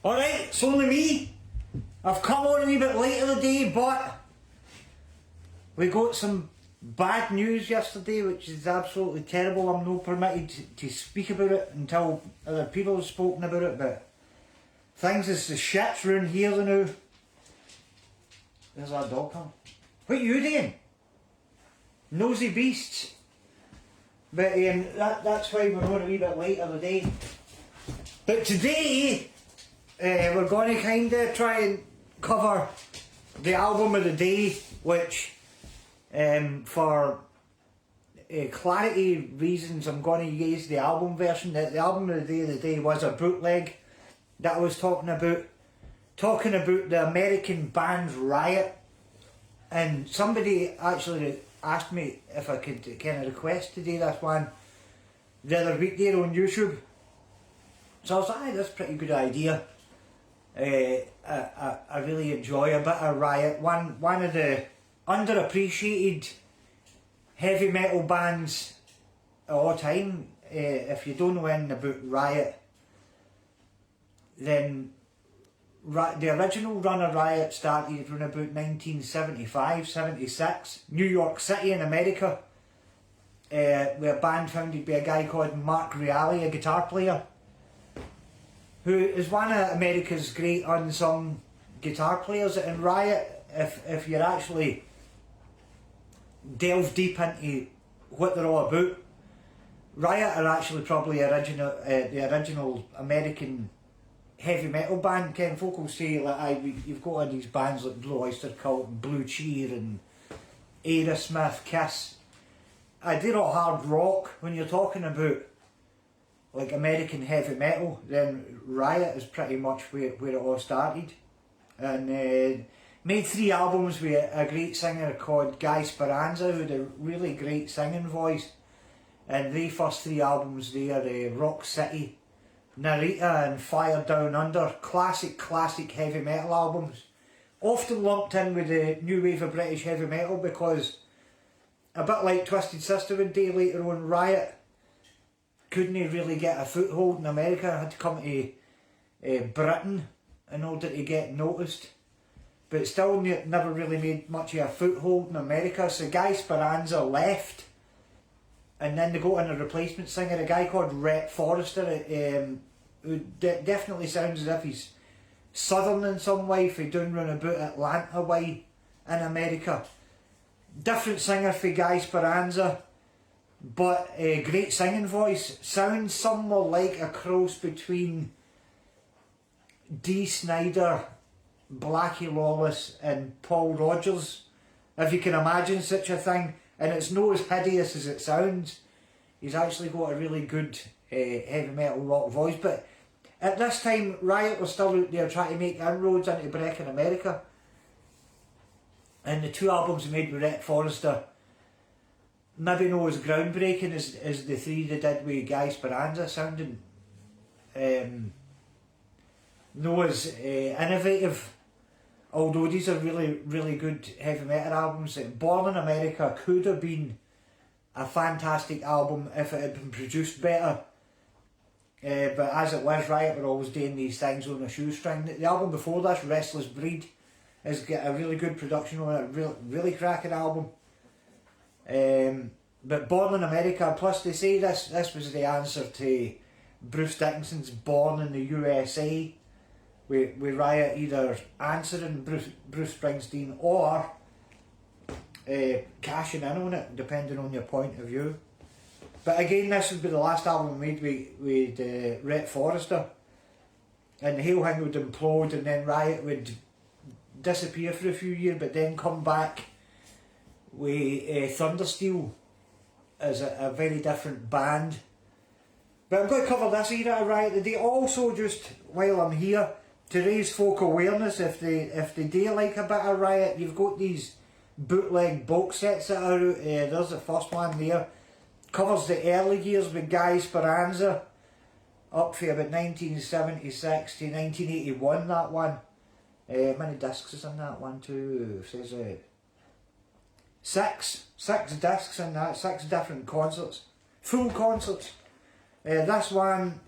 Alright, it's only me. I've come on a wee bit late in the day, but we got some bad news yesterday, which is absolutely terrible. I'm not permitted to speak about it until other people have spoken about it, but things is the shits round here now. There's that dog come. What are you doing? Nosy beasts. But that's why we're on a wee bit late in the day. But today, we're going to kind of try and cover the album of the day, which for clarity reasons I'm going to use the album version. The album of the day was a bootleg that I was talking about the American band Riot, and somebody actually asked me if I could kind of request to do this one the other week there on YouTube. So I was like, aye, that's a pretty good idea. I really enjoy a bit of Riot. One of the underappreciated heavy metal bands of all time. If you don't know anything about Riot, then the original run of Riot started around about 1975-76, New York City in America, with a band founded by a guy called Mark Reale, a guitar player, who is one of America's great unsung guitar players. And Riot, if you're actually delve deep into what they're all about, Riot are actually probably the original American heavy metal band. Ken folk will say like, you've got all these bands like Blue Oyster Cult and Blue Cheer and Aerosmith, Kiss. They're all hard rock. When you're talking about like American heavy metal, then Riot is pretty much where it all started. And made 3 albums with a great singer called Guy Speranza, who had a really great singing voice. And the first 3 albums there, Rock City, Narita and Fire Down Under, classic heavy metal albums. Often lumped in with the new wave of British heavy metal because, a bit like Twisted Sister would do later on, Riot couldn't really get a foothold in America. Had to come to Britain in order to get noticed. But still never really made much of a foothold in America. So Guy Speranza left, and then they got in a replacement singer, a guy called Rhett Forrester, who definitely sounds as if he's southern in some way, for down round about Atlanta way in America. Different singer for Guy Speranza, but a great singing voice. Sounds somewhat like a cross between Dee Snider, Blackie Lawless and Paul Rodgers, if you can imagine such a thing. And it's not as hideous as it sounds. He's actually got a really good heavy metal rock voice. But at this time, Riot was still out there trying to make inroads into breaking America. And the 2 albums they made with Rhett Forrester, maybe not as groundbreaking as the 3 they did with Guy Speranza, sounding no as innovative. Although these are really good heavy metal albums. Born in America could have been a fantastic album if it had been produced better. But as it was, Riot were always doing these things on a shoestring. The album before this, Restless Breed, has got a really good production on it, really cracking album. But Born in America, plus they say this was the answer to Bruce Dickinson's Born in the USA, with Riot either answering Bruce Springsteen or cashing in on it, depending on your point of view. But again, this would be the last album made with Rhett Forrester, and the whole thing would implode, and then Riot would disappear for a few years, but then come back with Thundersteel as a very different band. But I'm going to cover this era of Riot today. Also, just while I'm here, to raise folk awareness, if they do like a bit of Riot, you've got these bootleg box sets that are out. There's the first one there. Covers the early years with Guy Speranza, up for about 1976 to 1981, that one. Many discs is in that one too. It says 6 discs in that, 6 different concerts. Full concerts. This one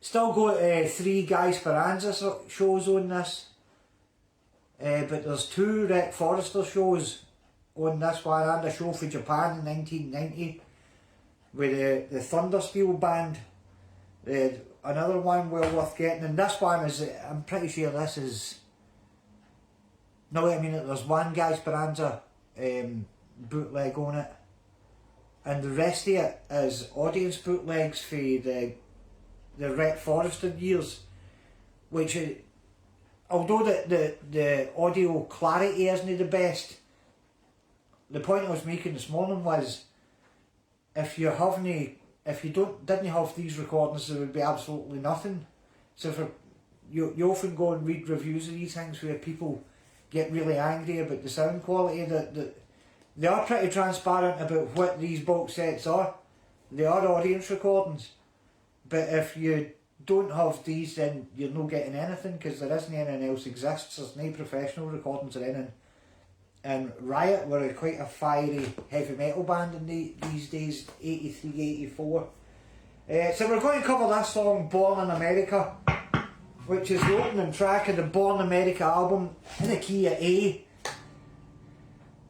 Still got 3 Guy Speranza shows on this, but there's 2 Rick Forrester shows on this one, and a show for Japan in 1990 with the Thundersteel band. Another one well worth getting, and this one is, I'm pretty sure this is, no I mean there's 1 Guy Speranza bootleg on it, and the rest of it is audience bootlegs for the Rick Forrester years, which although the audio clarity isn't the best, the point I was making this morning was, if you didn't have these recordings, there would be absolutely nothing. So you often go and read reviews of these things where people get really angry about the sound quality. That they are pretty transparent about what these box sets are. They are audience recordings, but if you don't have these, then you're not getting anything, because there isn't anything else exists. There's no professional recordings or anything. And Riot were quite a fiery heavy metal band in these days, 83, 84. So we're going to cover this song, Born in America, which is the opening track of the Born America album, in the key of A.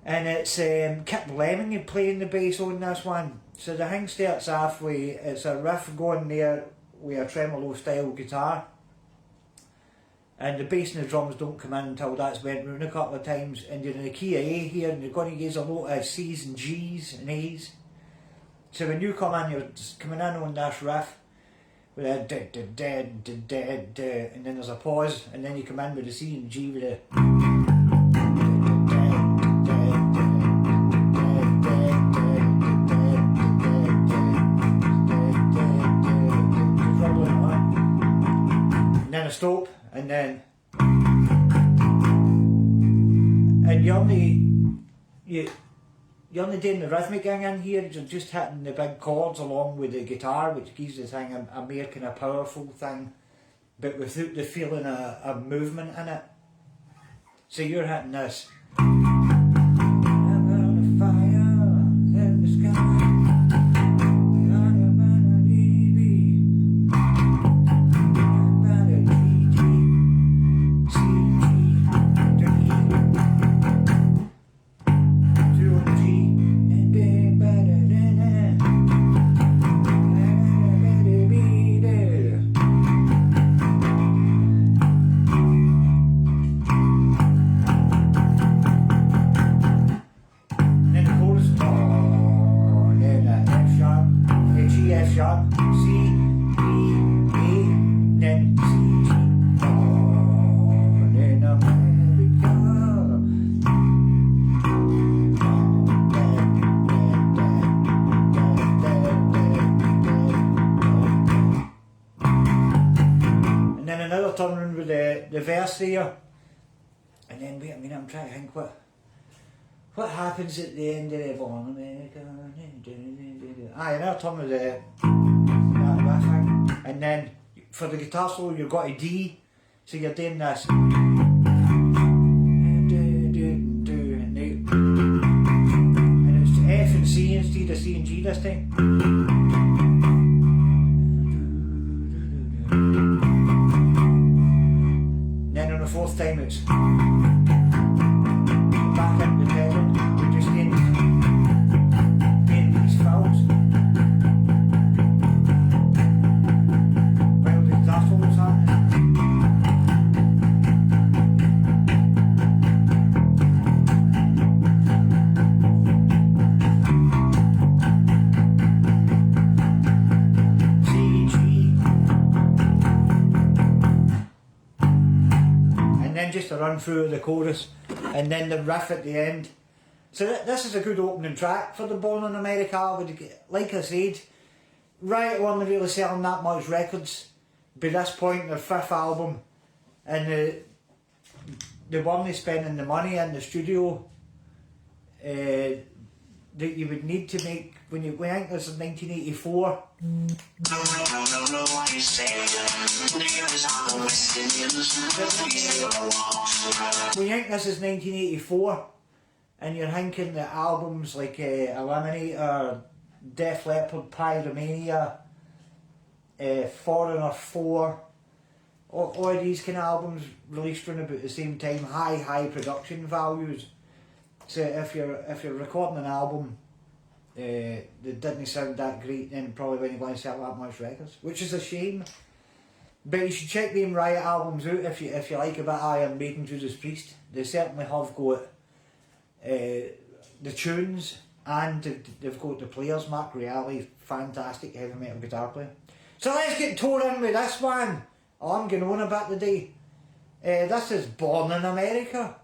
And it's Kip Lemon playing the bass on this one. So the thing starts off with, it's a riff going there with a tremolo style guitar. And the bass and the drums don't come in until that's went round a couple of times, and you're in the key of A here, and you're going to use a lot of C's and G's and A's. So when you come in, you're just coming in on this riff with a da da da da da da, and then there's a pause, and then you come in with a C and G with a and then a stop. And then, and you're only doing the rhythmic thing in here, you're just hitting the big chords along with the guitar, which gives the thing a more kind of powerful thing, but without the feeling of movement in it. So you're hitting this. I'm on a fire in the sky. Turn around with the verse there, and then wait a minute, I'm trying to think what happens at the end of the Born America. Another turn with that thing, and then for the guitar solo you've got a D, so you're doing this, and it's F and C instead of C and G this time. The fourth time it's back into the pedal, we're just getting these fills while the guitar solo's happening. Just to run through the chorus and then the riff at the end. So this is a good opening track for the Born in America album. Like I said, Riot weren't really selling that much records by this point, their 5th album, and they weren't spending the money in the studio that you would need to make when you think this is 1984. When you think this is 1984 and you're thinking that albums like Eliminator, Def Leppard, Pyromania, Foreigner 4, all of these kind of albums released around about the same time, high production values. So if you're recording an album that didn't sound that great, then probably when you go and sell that much records, which is a shame. But you should check them Riot albums out if you like a bit of Iron Maiden, Judas Priest. They certainly have got the tunes, and they've got the players. Mark Reale, fantastic heavy metal guitar player. So let's get tore in with this one. Oh, I'm going on a bit today. This is Born in America.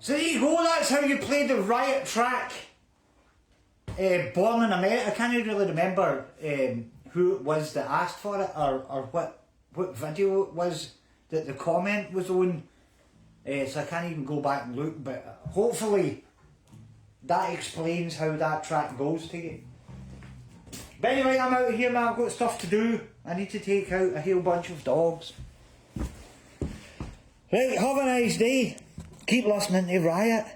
So there you go, that's how you play the Riot track. Born in America. I can't really remember who it was that asked for it, or what video it was that the comment was on. So I can't even go back and look, but hopefully that explains how that track goes to you. But anyway, I'm out of here, man. I've got stuff to do. I need to take out a whole bunch of dogs. Right, have a nice day. Keep listening to Riot.